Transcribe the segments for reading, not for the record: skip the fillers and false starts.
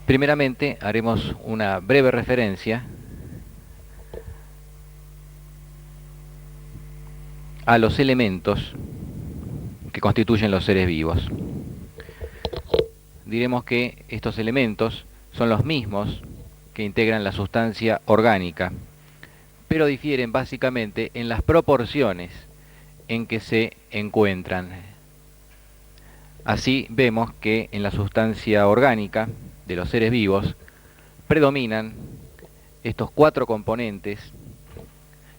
Primeramente haremos una breve referencia a los elementos que constituyen los seres vivos. Diremos que estos elementos son los mismos que integran la sustancia orgánica, pero difieren básicamente en las proporciones en que se encuentran. Así vemos que en la sustancia orgánica de los seres vivos predominan estos cuatro componentes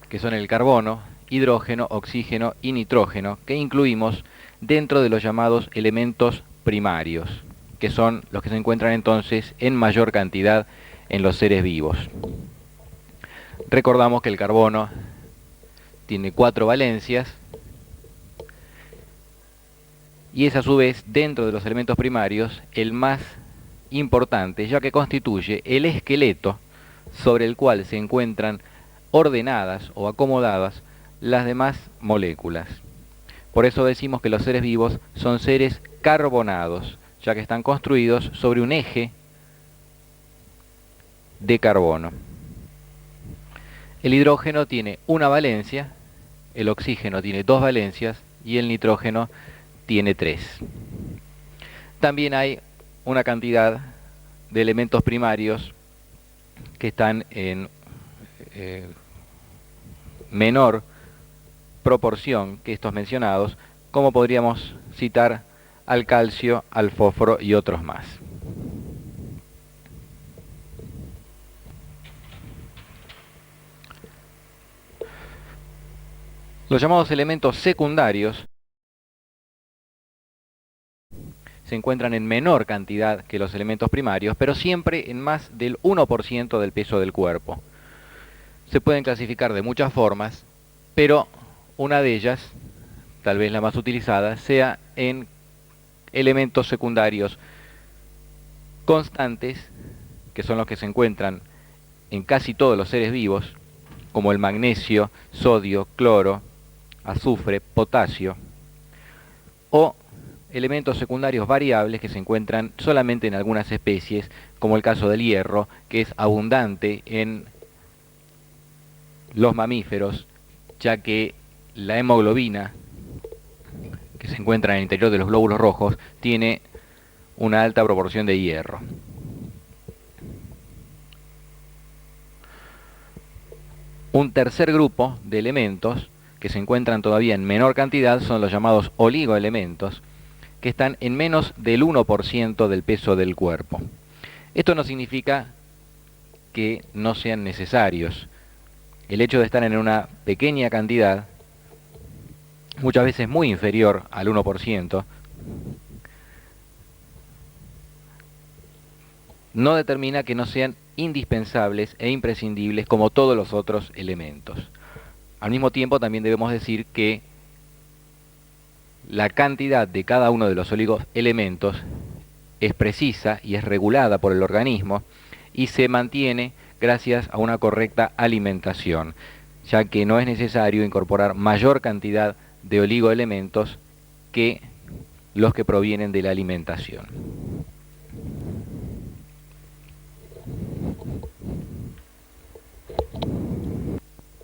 que son el carbono, hidrógeno, oxígeno y nitrógeno, que incluimos dentro de los llamados elementos primarios, que son los que se encuentran entonces en mayor cantidad en los seres vivos. Recordamos que el carbono tiene 4 valencias y es a su vez dentro de los elementos primarios el más importante, ya que constituye el esqueleto sobre el cual se encuentran ordenadas o acomodadas las demás moléculas. Por eso decimos que los seres vivos son seres carbonados, ya que están construidos sobre un eje de carbono. El hidrógeno tiene una valencia, el oxígeno tiene 2 valencias y el nitrógeno tiene 3. También hay una cantidad de elementos primarios que están en menor proporción que estos mencionados, como podríamos citar al calcio, al fósforo y otros más. Los llamados elementos secundarios se encuentran en menor cantidad que los elementos primarios, pero siempre en más del 1% del peso del cuerpo. Se pueden clasificar de muchas formas, pero una de ellas, tal vez la más utilizada, sea en elementos secundarios constantes, que son los que se encuentran en casi todos los seres vivos, como el magnesio, sodio, cloro, azufre, potasio, o elementos secundarios variables que se encuentran solamente en algunas especies, como el caso del hierro, que es abundante en los mamíferos, ya que la hemoglobina, que se encuentra en el interior de los glóbulos rojos, tiene una alta proporción de hierro. Un tercer grupo de elementos que se encuentran todavía en menor cantidad son los llamados oligoelementos, que están en menos del 1% del peso del cuerpo. Esto no significa que no sean necesarios. El hecho de estar en una pequeña cantidad, muchas veces muy inferior al 1%, no determina que no sean indispensables e imprescindibles como todos los otros elementos. Al mismo tiempo también debemos decir que la cantidad de cada uno de los oligoelementos es precisa y es regulada por el organismo y se mantiene gracias a una correcta alimentación, ya que no es necesario incorporar mayor cantidad de oligoelementos que los que provienen de la alimentación.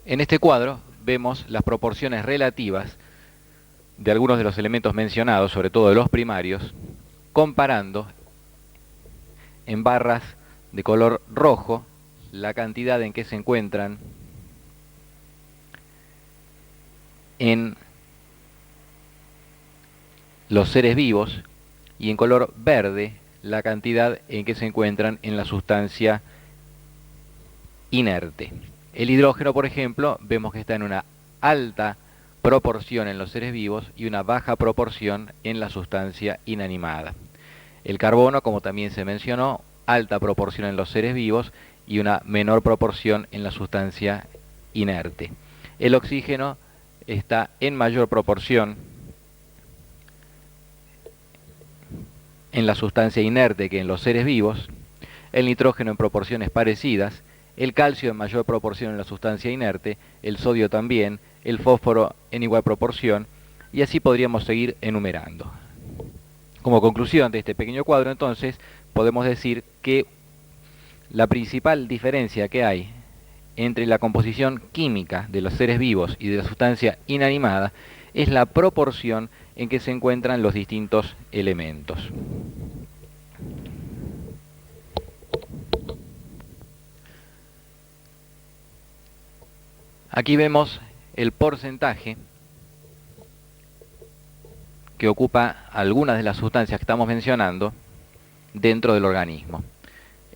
En este cuadro vemos las proporciones relativas de algunos de los elementos mencionados, sobre todo de los primarios, comparando en barras de color rojo la cantidad en que se encuentran en los seres vivos y en color verde la cantidad en que se encuentran en la sustancia inerte. El hidrógeno, por ejemplo, vemos que está en una alta proporción en los seres vivos y una baja proporción en la sustancia inanimada. El carbono, como también se mencionó, alta proporción en los seres vivos y una menor proporción en la sustancia inerte. El oxígeno está en mayor proporción en la sustancia inerte que en los seres vivos, el nitrógeno en proporciones parecidas, el calcio en mayor proporción en la sustancia inerte, el sodio también, el fósforo en igual proporción, y así podríamos seguir enumerando. Como conclusión de este pequeño cuadro, entonces, podemos decir que La principal diferencia que hay entre la composición química de los seres vivos y de la sustancia inanimada es la proporción en que se encuentran los distintos elementos. Aquí vemos el porcentaje que ocupa algunas de las sustancias que estamos mencionando dentro del organismo.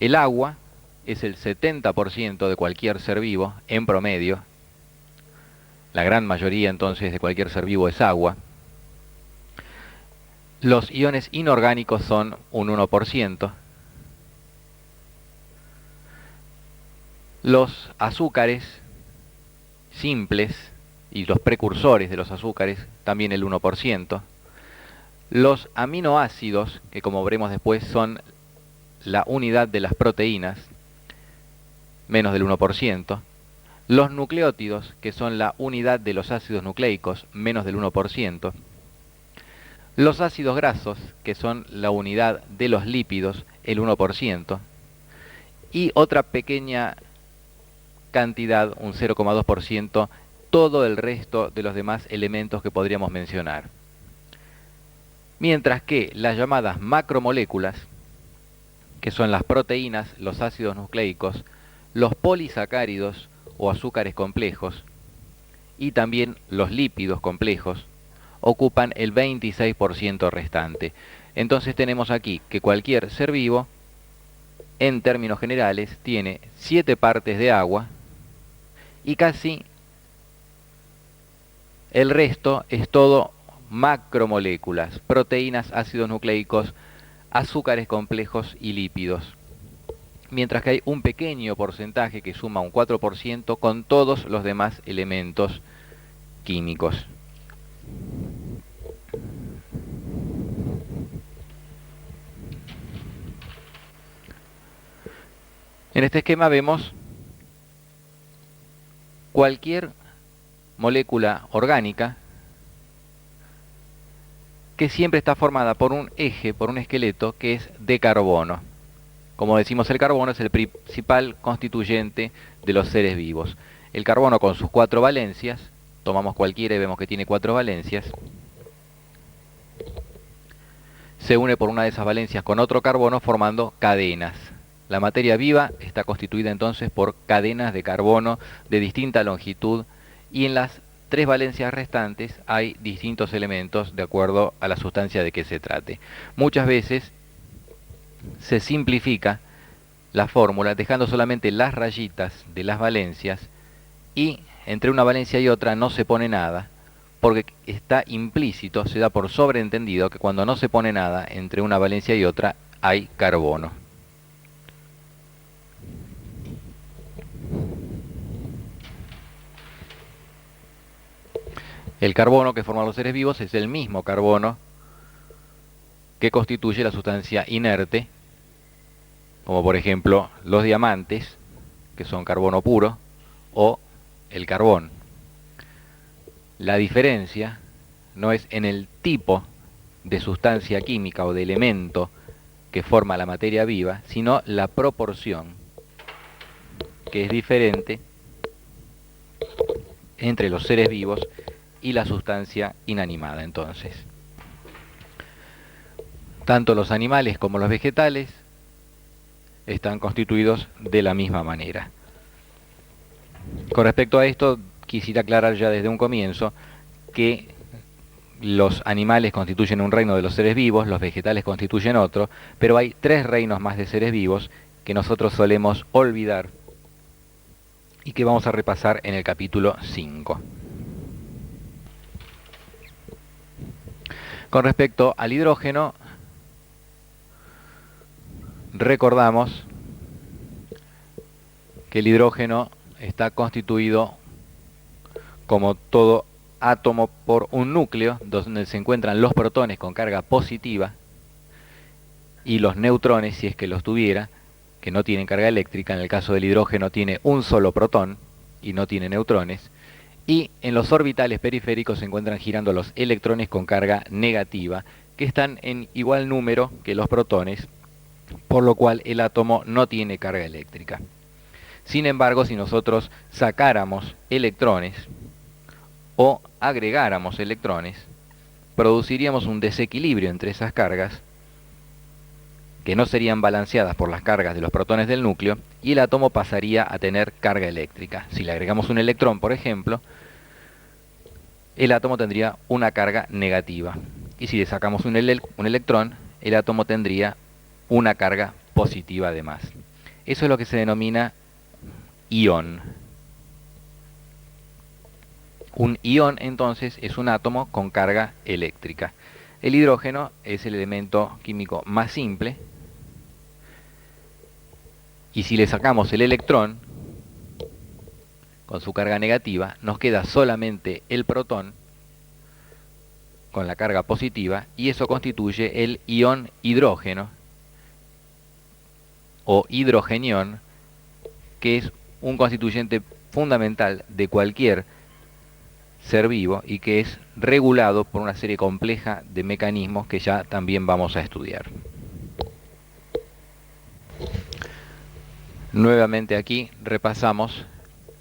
El agua es el 70% de cualquier ser vivo en promedio. La gran mayoría entonces de cualquier ser vivo es agua. Los iones inorgánicos son un 1%. Los azúcares simples y los precursores de los azúcares también el 1%. Los aminoácidos, que como veremos después son la unidad de las proteínas, menos del 1%. Los nucleótidos, que son la unidad de los ácidos nucleicos, menos del 1%. Los ácidos grasos, que son la unidad de los lípidos, el 1%. Y otra pequeña cantidad, un 0,2%, todo el resto de los demás elementos que podríamos mencionar. Mientras que las llamadas macromoléculas, que son las proteínas, los ácidos nucleicos, los polisacáridos o azúcares complejos, y también los lípidos complejos, ocupan el 26% restante. Entonces tenemos aquí que cualquier ser vivo, en términos generales, tiene 7 partes de agua, y casi el resto es todo macromoléculas, proteínas, ácidos nucleicos, azúcares complejos y lípidos. Mientras que hay un pequeño porcentaje que suma un 4% con todos los demás elementos químicos. En este esquema vemos cualquier molécula orgánica que siempre está formada por un eje, por un esqueleto que es de carbono. Como decimos, el carbono es el principal constituyente de los seres vivos. El carbono con sus 4 valencias, tomamos cualquiera y vemos que tiene 4 valencias, se une por una de esas valencias con otro carbono formando cadenas. La materia viva está constituida entonces por cadenas de carbono de distinta longitud y en las 3 valencias restantes hay distintos elementos de acuerdo a la sustancia de que se trate. Muchas veces se simplifica la fórmula dejando solamente las rayitas de las valencias y entre una valencia y otra no se pone nada porque está implícito, se da por sobreentendido que cuando no se pone nada entre una valencia y otra hay carbono. El carbono que forman los seres vivos es el mismo carbono que constituye la sustancia inerte, como por ejemplo los diamantes, que son carbono puro, o el carbón. La diferencia no es en el tipo de sustancia química o de elemento que forma la materia viva, sino la proporción, que es diferente entre los seres vivos y la sustancia inanimada. Entonces, tanto los animales como los vegetales están constituidos de la misma manera. Con respecto a esto, quisiera aclarar ya desde un comienzo que los animales constituyen un reino de los seres vivos, los vegetales constituyen otro, pero hay 3 reinos más de seres vivos que nosotros solemos olvidar y que vamos a repasar en el capítulo 5. Con respecto al hidrógeno, recordamos que el hidrógeno está constituido, como todo átomo, por un núcleo donde se encuentran los protones con carga positiva y los neutrones, si es que los tuviera, que no tienen carga eléctrica. En el caso del hidrógeno tiene un solo protón y no tiene neutrones. Y en los orbitales periféricos se encuentran girando los electrones con carga negativa, que están en igual número que los protones, por lo cual el átomo no tiene carga eléctrica. Sin embargo, si nosotros sacáramos electrones o agregáramos electrones, produciríamos un desequilibrio entre esas cargas que no serían balanceadas por las cargas de los protones del núcleo y el átomo pasaría a tener carga eléctrica. Si le agregamos un electrón, por ejemplo, el átomo tendría una carga negativa. Y si le sacamos un electrón, el átomo tendría una carga positiva además. Eso es lo que se denomina ión. Un ión entonces es un átomo con carga eléctrica. El hidrógeno es el elemento químico más simple. Y si le sacamos el electrón con su carga negativa, nos queda solamente el protón con la carga positiva, y eso constituye el ión hidrógeno o hidrogenión, que es un constituyente fundamental de cualquier ser vivo y que es regulado por una serie compleja de mecanismos que ya también vamos a estudiar. Nuevamente aquí repasamos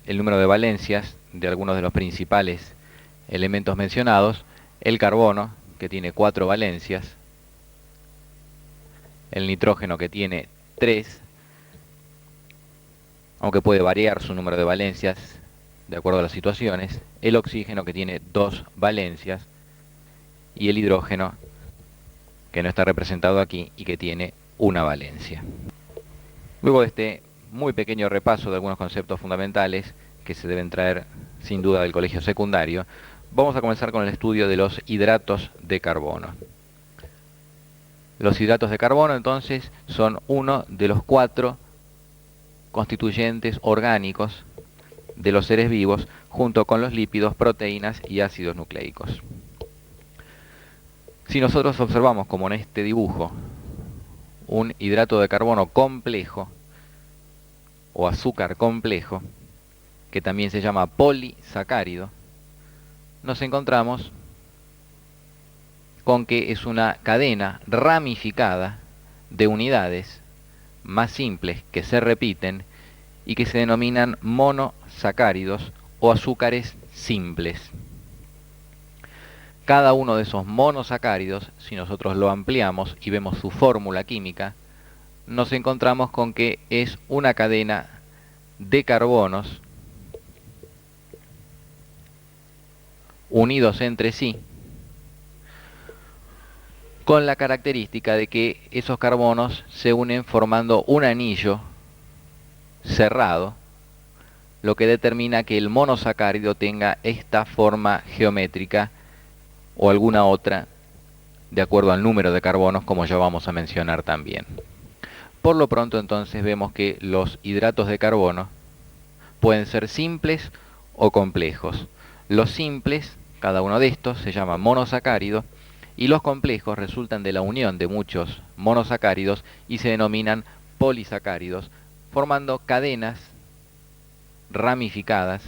el número de valencias de algunos de los principales elementos mencionados. El carbono, que tiene 4 valencias, el nitrógeno, que tiene 3, aunque puede variar su número de valencias de acuerdo a las situaciones, el oxígeno, que tiene 2 valencias, y el hidrógeno, que no está representado aquí y que tiene 1 valencia. Luego de este muy pequeño repaso de algunos conceptos fundamentales que se deben traer sin duda del colegio secundario, vamos a comenzar con el estudio de los hidratos de carbono. Los hidratos de carbono entonces son uno de los 4 constituyentes orgánicos de los seres vivos, junto con los lípidos, proteínas y ácidos nucleicos. Si nosotros observamos, como en este dibujo, un hidrato de carbono complejo o azúcar complejo, que también se llama polisacárido, nos encontramos con que es una cadena ramificada de unidades más simples que se repiten y que se denominan monosacáridos o azúcares simples. Cada uno de esos monosacáridos, si nosotros lo ampliamos y vemos su fórmula química, nos encontramos con que es una cadena de carbonos unidos entre sí, con la característica de que esos carbonos se unen formando un anillo cerrado, lo que determina que el monosacárido tenga esta forma geométrica o alguna otra de acuerdo al número de carbonos, como ya vamos a mencionar también. Por lo pronto entonces vemos que los hidratos de carbono pueden ser simples o complejos. Los simples, cada uno de estos, se llama monosacárido, y los complejos resultan de la unión de muchos monosacáridos y se denominan polisacáridos, formando cadenas ramificadas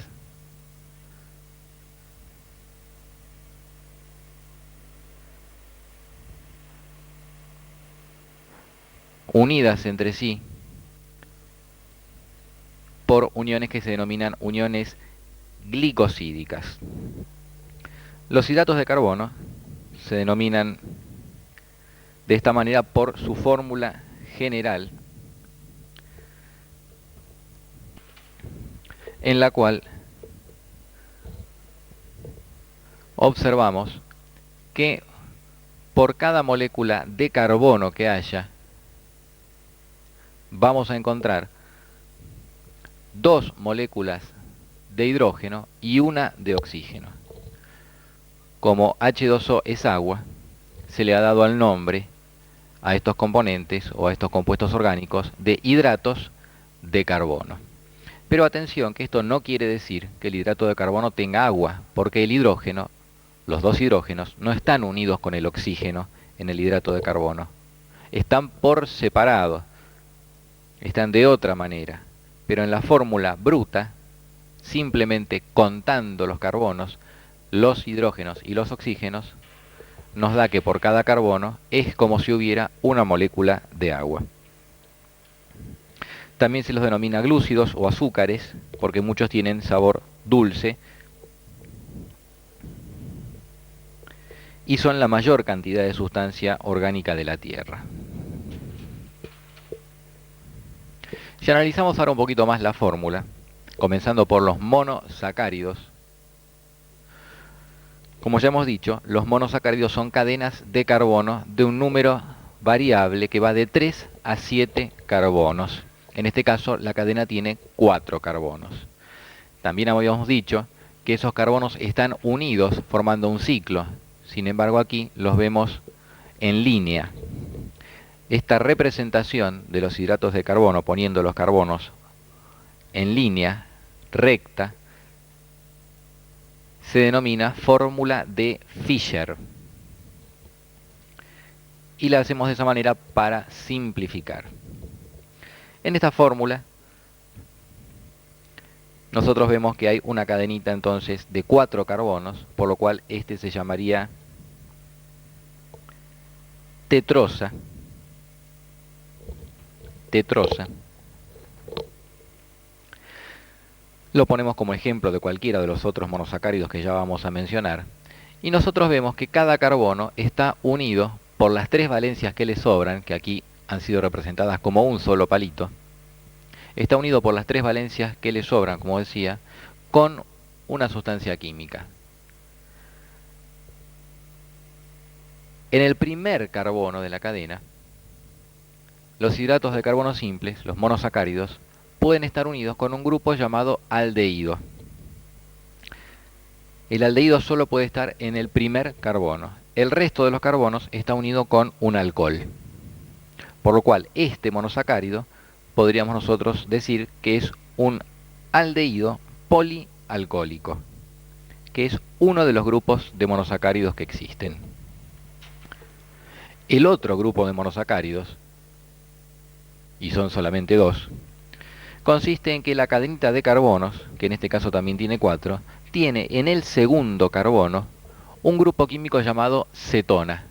unidas entre sí por uniones que se denominan uniones glicosídicas. Los hidratos de carbono se denominan de esta manera por su fórmula general, en la cual observamos que por cada molécula de carbono que haya, vamos a encontrar 2 moléculas de hidrógeno y 1 de oxígeno. Como H2O es agua, se le ha dado el nombre a estos componentes o a estos compuestos orgánicos de hidratos de carbono. Pero atención, que esto no quiere decir que el hidrato de carbono tenga agua, porque el hidrógeno, los 2 hidrógenos, no están unidos con el oxígeno en el hidrato de carbono. Están por separado, están de otra manera, pero en la fórmula bruta, simplemente contando los carbonos, los hidrógenos y los oxígenos, nos da que por cada carbono es como si hubiera una molécula de agua. También se los denomina glúcidos o azúcares, porque muchos tienen sabor dulce y son la mayor cantidad de sustancia orgánica de la Tierra. Si analizamos ahora un poquito más la fórmula, comenzando por los monosacáridos, como ya hemos dicho, los monosacáridos son cadenas de carbono de un número variable que va de 3 a 7 carbonos. En este caso, la cadena tiene 4 carbonos. También habíamos dicho que esos carbonos están unidos formando un ciclo. Sin embargo, aquí los vemos en línea. Esta representación de los hidratos de carbono, poniendo los carbonos en línea recta, se denomina fórmula de Fischer. Y la hacemos de esa manera para simplificar. En esta fórmula, nosotros vemos que hay una cadenita entonces de 4 carbonos, por lo cual este se llamaría tetrosa. Lo ponemos como ejemplo de cualquiera de los otros monosacáridos que ya vamos a mencionar. Y nosotros vemos que cada carbono está unido por las 3 valencias que le sobran, que aquí han sido representadas como un solo palito. Está unido por las 3 valencias que le sobran, como decía, con una sustancia química. En el primer carbono de la cadena, los hidratos de carbono simples, los monosacáridos, pueden estar unidos con un grupo llamado aldehído. El aldehído solo puede estar en el primer carbono. El resto de los carbonos está unido con un alcohol. Por lo cual, este monosacárido podríamos nosotros decir que es un aldehído polialcohólico, que es uno de los grupos de monosacáridos que existen. El otro grupo de monosacáridos, y son solamente 2, consiste en que la cadenita de carbonos, que en este caso también tiene 4, tiene en el segundo carbono un grupo químico llamado cetona,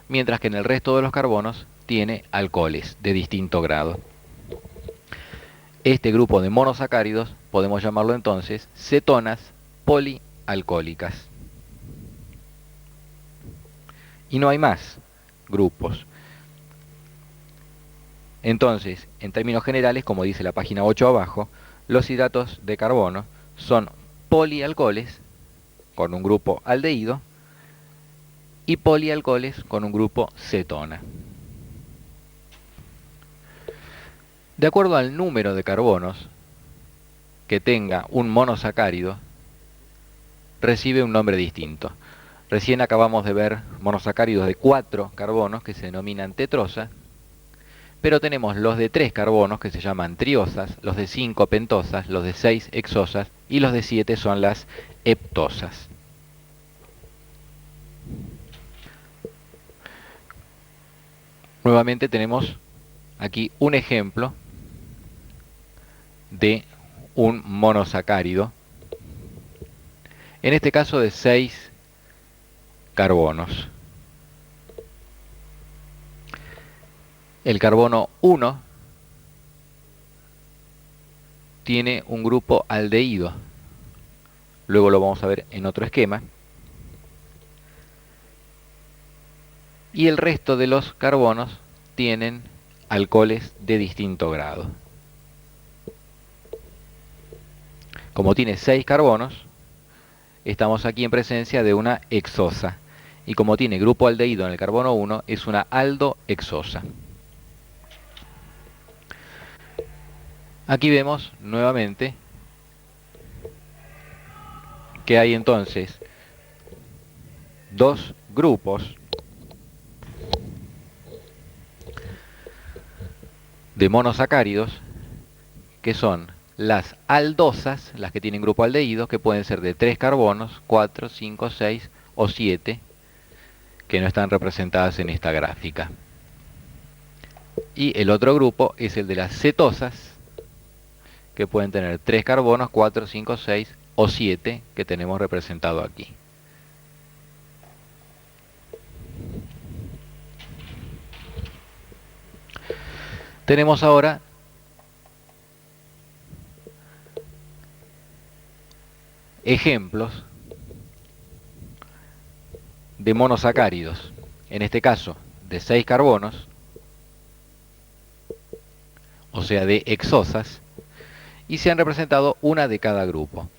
mientras que en el resto de los carbonos tiene alcoholes de distinto grado. Este grupo de monosacáridos podemos llamarlo entonces cetonas polialcohólicas. Y no hay más grupos. Entonces, en términos generales, como dice la página 8 abajo, los hidratos de carbono son polialcoholes con un grupo aldehído y polialcoholes con un grupo cetona. De acuerdo al número de carbonos que tenga un monosacárido, recibe un nombre distinto. Recién acabamos de ver monosacáridos de 4 carbonos que se denominan tetrosa, pero tenemos los de 3 carbonos que se llaman triosas, los de 5 pentosas, los de 6 hexosas y los de 7 son las heptosas. Nuevamente tenemos aquí un ejemplo de un monosacárido, en este caso de 6 carbonos. El carbono 1 tiene un grupo aldehído, luego lo vamos a ver en otro esquema, y el resto de los carbonos tienen alcoholes de distinto grado. Como tiene 6 carbonos, estamos aquí en presencia de una hexosa, y como tiene grupo aldehído en el carbono 1, es una aldohexosa. Aquí vemos nuevamente que hay entonces 2 grupos de monosacáridos que son las aldosas, las que tienen grupo aldehído, que pueden ser de 3 carbonos, 4, 5, 6 o 7, que no están representadas en esta gráfica. Y el otro grupo es el de las cetosas, que pueden tener 3 carbonos, 4, 5, 6 o 7, que tenemos representado aquí. Tenemos ahora ejemplos de monosacáridos, en este caso de 6 carbonos, o sea de hexosas, y se han representado una de cada grupo.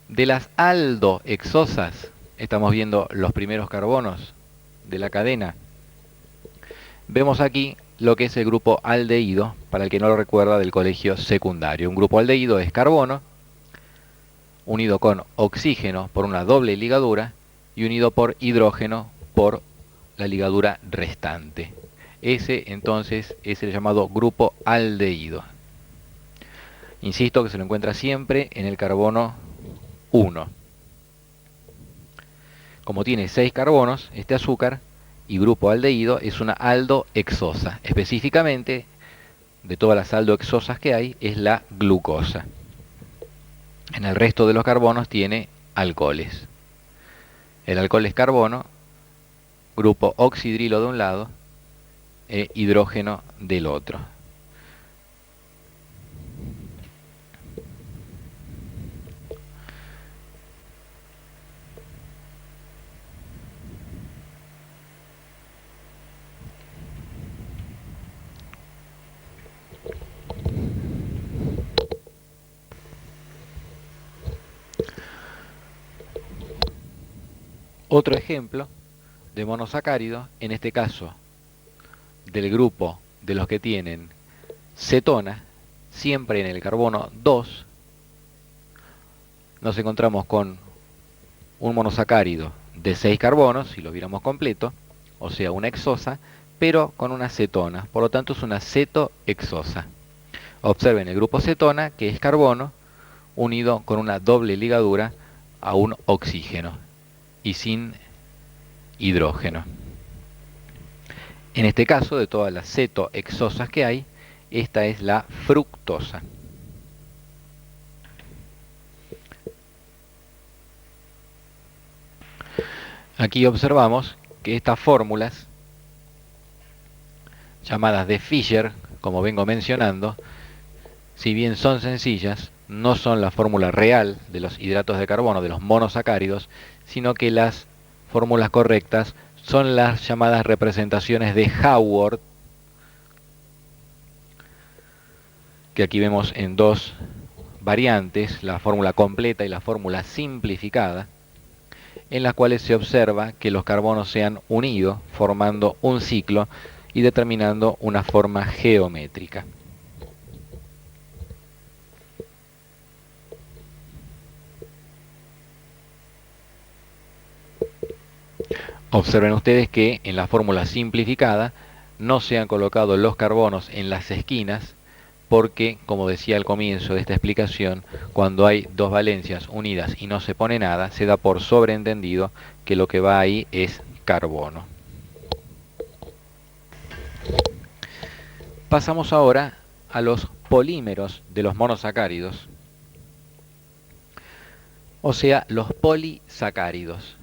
De las aldohexosas, estamos viendo los primeros carbonos de la cadena. Vemos aquí lo que es el grupo aldehído, para el que no lo recuerda del colegio secundario. Un grupo aldehído es carbono, unido con oxígeno por una doble ligadura, y unido por hidrógeno por la ligadura restante. Ese entonces es el llamado grupo aldehído. Insisto que se lo encuentra siempre en el carbono 1. Como tiene 6 carbonos, este azúcar y grupo aldehído es una aldohexosa. Específicamente, de todas las aldohexosas que hay, es la glucosa. En el resto de los carbonos tiene alcoholes. El alcohol es carbono, grupo oxidrilo de un lado e hidrógeno del otro. Otro ejemplo de monosacárido, en este caso del grupo de los que tienen cetona, siempre en el carbono 2, nos encontramos con un monosacárido de 6 carbonos, si lo viéramos completo, o sea una hexosa, pero con una cetona, por lo tanto es una cetohexosa. Observen el grupo cetona, que es carbono, unido con una doble ligadura a un oxígeno y sin hidrógeno. En este caso, de todas las cetohexosas que hay, esta es la fructosa. Aquí observamos que estas fórmulas, llamadas de Fischer, como vengo mencionando, si bien son sencillas, no son la fórmula real de los hidratos de carbono, de los monosacáridos, sino que las fórmulas correctas son las llamadas representaciones de Haworth, que aquí vemos en dos variantes, la fórmula completa y la fórmula simplificada, en las cuales se observa que los carbonos se han unido formando un ciclo y determinando una forma geométrica. Observen ustedes que en la fórmula simplificada no se han colocado los carbonos en las esquinas porque, como decía al comienzo de esta explicación, cuando hay dos valencias unidas y no se pone nada, se da por sobreentendido que lo que va ahí es carbono. Pasamos ahora a los polímeros de los monosacáridos, o sea, los polisacáridos.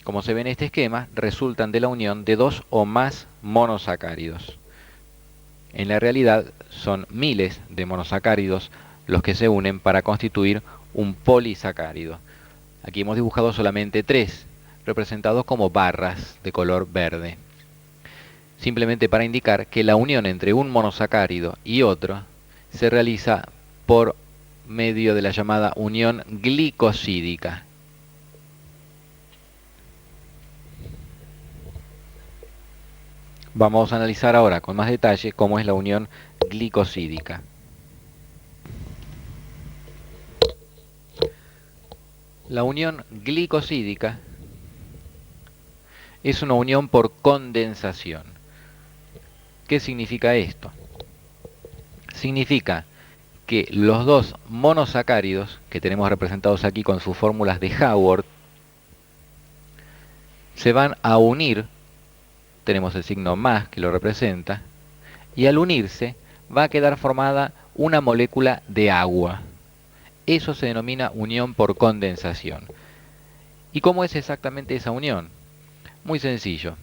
Como se ve en este esquema, resultan de la unión de 2 o más monosacáridos. En la realidad son miles de monosacáridos los que se unen para constituir un polisacárido. Aquí hemos dibujado solamente 3, representados como barras de color verde. Simplemente para indicar que la unión entre un monosacárido y otro se realiza por medio de la llamada unión glicosídica. Vamos a analizar ahora con más detalle cómo es la unión glicosídica. La unión glicosídica es una unión por condensación. ¿Qué significa esto? Significa que los dos monosacáridos, que tenemos representados aquí con sus fórmulas de Haworth, se van a unir, tenemos el signo más que lo representa, y al unirse va a quedar formada una molécula de agua. Eso se denomina unión por condensación. ¿Y cómo es exactamente esa unión? Muy sencillo.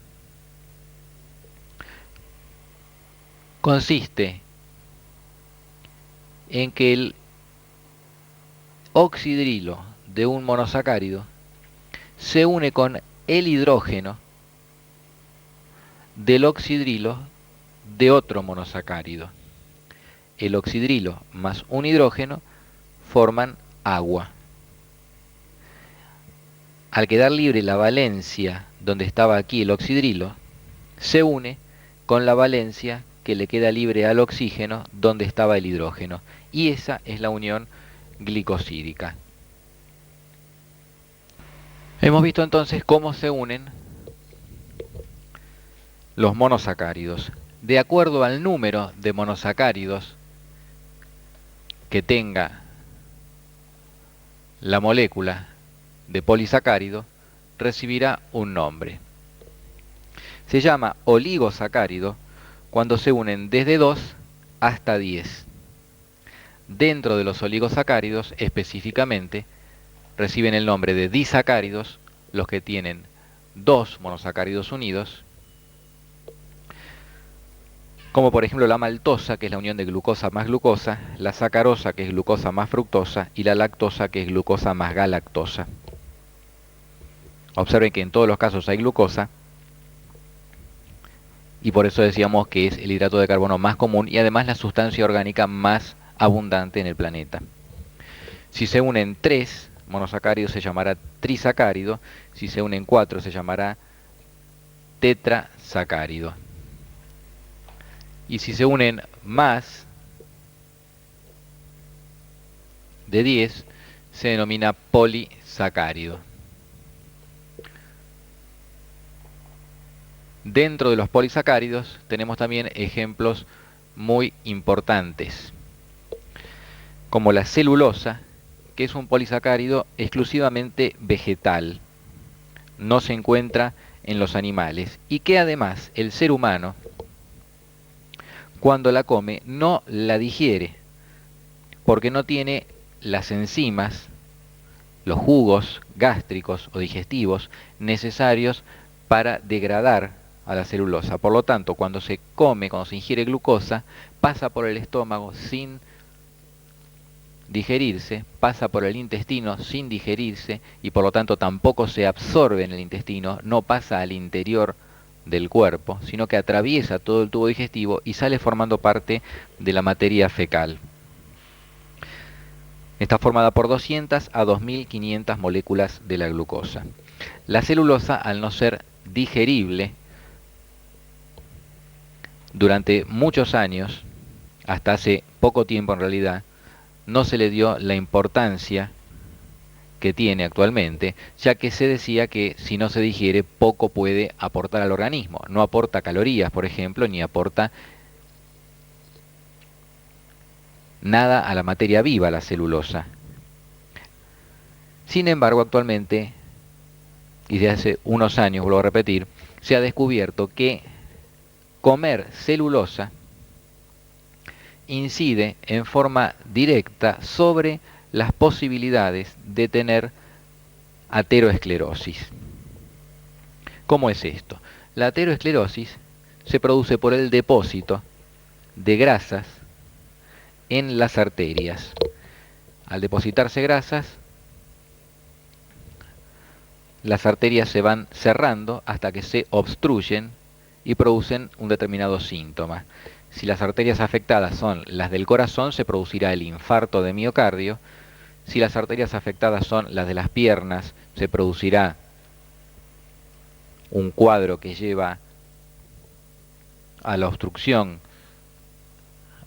Consiste en que el oxidrilo de un monosacárido se une con el hidrógeno del oxidrilo de otro monosacárido. El oxidrilo más un hidrógeno forman agua. Al quedar libre la valencia donde estaba aquí el oxidrilo, se une con la valencia que le queda libre al oxígeno donde estaba el hidrógeno. Y esa es la unión glicosídica. Hemos visto entonces cómo se unen los monosacáridos. De acuerdo al número de monosacáridos que tenga la molécula de polisacárido, recibirá un nombre. Se llama oligosacárido cuando se unen desde 2 hasta 10. Dentro de los oligosacáridos, específicamente, reciben el nombre de disacáridos los que tienen 2 monosacáridos unidos, como por ejemplo la maltosa, que es la unión de glucosa más glucosa, la sacarosa, que es glucosa más fructosa, y la lactosa, que es glucosa más galactosa. Observen que en todos los casos hay glucosa, y por eso decíamos que es el hidrato de carbono más común y además la sustancia orgánica más abundante en el planeta. Si se unen 3 monosacáridos se llamará trisacárido, si se unen 4 se llamará tetrasacárido. Y si se unen más de 10 se denomina polisacárido. Dentro de los polisacáridos tenemos también ejemplos muy importantes, como la celulosa, que es un polisacárido exclusivamente vegetal, no se encuentra en los animales, y que además el ser humano, cuando la come, no la digiere, porque no tiene las enzimas, los jugos gástricos o digestivos necesarios para degradar a la celulosa. Por lo tanto, cuando se come, cuando se ingiere glucosa, pasa por el estómago sin digerirse, pasa por el intestino sin digerirse y por lo tanto tampoco se absorbe en el intestino, no pasa al interior del cuerpo, sino que atraviesa todo el tubo digestivo y sale formando parte de la materia fecal. Está formada por 200 a 2500 moléculas de la glucosa. La celulosa, al no ser digerible, durante muchos años, hasta hace poco tiempo en realidad, no se le dio la importancia que tiene actualmente, ya que se decía que si no se digiere poco puede aportar al organismo. No aporta calorías, por ejemplo, ni aporta nada a la materia viva, la celulosa. Sin embargo, actualmente, y desde hace unos años, vuelvo a repetir, se ha descubierto que comer celulosa incide en forma directa sobre las posibilidades de tener ateroesclerosis. ¿Cómo es esto? La ateroesclerosis se produce por el depósito de grasas en las arterias. Al depositarse grasas, las arterias se van cerrando hasta que se obstruyen y producen un determinado síntoma. Si las arterias afectadas son las del corazón, se producirá el infarto de miocardio. Si las arterias afectadas son las de las piernas, se producirá un cuadro que lleva a la obstrucción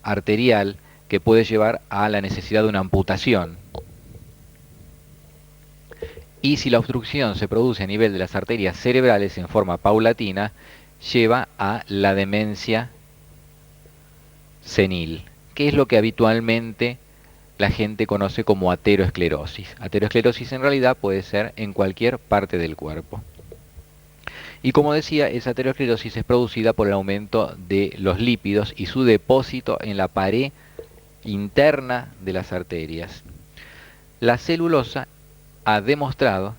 arterial que puede llevar a la necesidad de una amputación. Y si la obstrucción se produce a nivel de las arterias cerebrales en forma paulatina, lleva a la demencia senil, que es lo que habitualmente la gente conoce como ateroesclerosis. Ateroesclerosis en realidad puede ser en cualquier parte del cuerpo. Y como decía, esa ateroesclerosis es producida por el aumento de los lípidos y su depósito en la pared interna de las arterias. La celulosa ha demostrado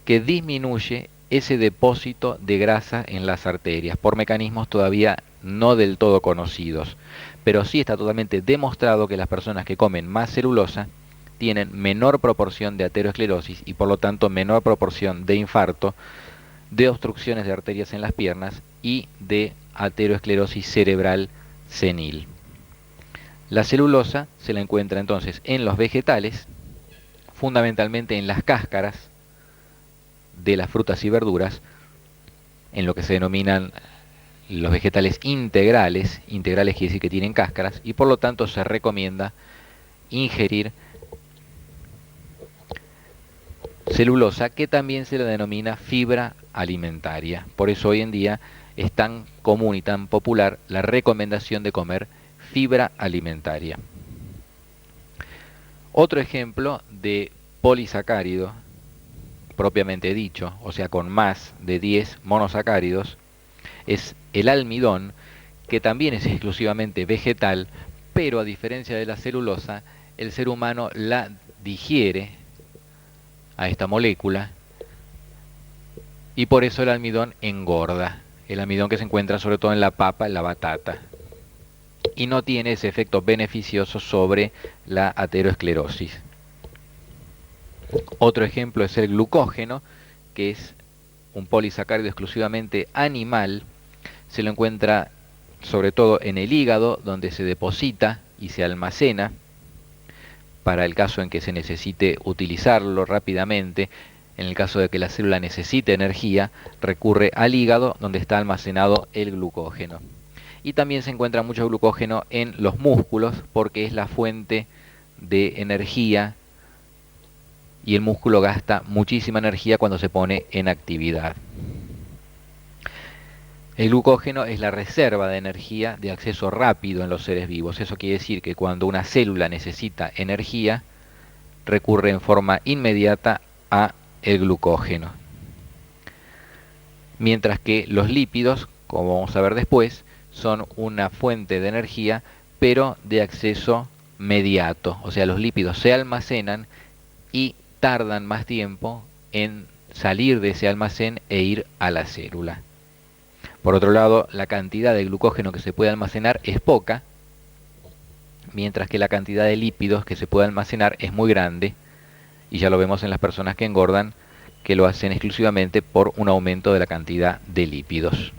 que disminuye ese depósito de grasa en las arterias por mecanismos todavía no del todo conocidos, pero sí está totalmente demostrado que las personas que comen más celulosa tienen menor proporción de aterosclerosis y por lo tanto menor proporción de infarto, de obstrucciones de arterias en las piernas y de aterosclerosis cerebral senil. La celulosa se la encuentra entonces en los vegetales, fundamentalmente en las cáscaras de las frutas y verduras, en lo que se denominan los vegetales integrales. Integrales quiere decir que tienen cáscaras, y por lo tanto se recomienda ingerir celulosa, que también se la denomina fibra alimentaria. Por eso hoy en día es tan común y tan popular la recomendación de comer fibra alimentaria. Otro ejemplo de polisacárido propiamente dicho, o sea con más de 10 monosacáridos, es el almidón, que también es exclusivamente vegetal, pero a diferencia de la celulosa, el ser humano la digiere a esta molécula y por eso el almidón engorda. El almidón que se encuentra sobre todo en la papa, en la batata, y no tiene ese efecto beneficioso sobre la aterosclerosis. Otro ejemplo es el glucógeno, que es un polisacárido exclusivamente animal. Se lo encuentra sobre todo en el hígado, donde se deposita y se almacena para el caso en que se necesite utilizarlo rápidamente. En el caso de que la célula necesite energía, recurre al hígado, donde está almacenado el glucógeno. Y también se encuentra mucho glucógeno en los músculos, porque es la fuente de energía y el músculo gasta muchísima energía cuando se pone en actividad. El glucógeno es la reserva de energía de acceso rápido en los seres vivos. Eso quiere decir que cuando una célula necesita energía, recurre en forma inmediata a el glucógeno. Mientras que los lípidos, como vamos a ver después, son una fuente de energía, pero de acceso mediato. O sea, los lípidos se almacenan y tardan más tiempo en salir de ese almacén e ir a la célula. Por otro lado, la cantidad de glucógeno que se puede almacenar es poca, mientras que la cantidad de lípidos que se puede almacenar es muy grande, y ya lo vemos en las personas que engordan, que lo hacen exclusivamente por un aumento de la cantidad de lípidos.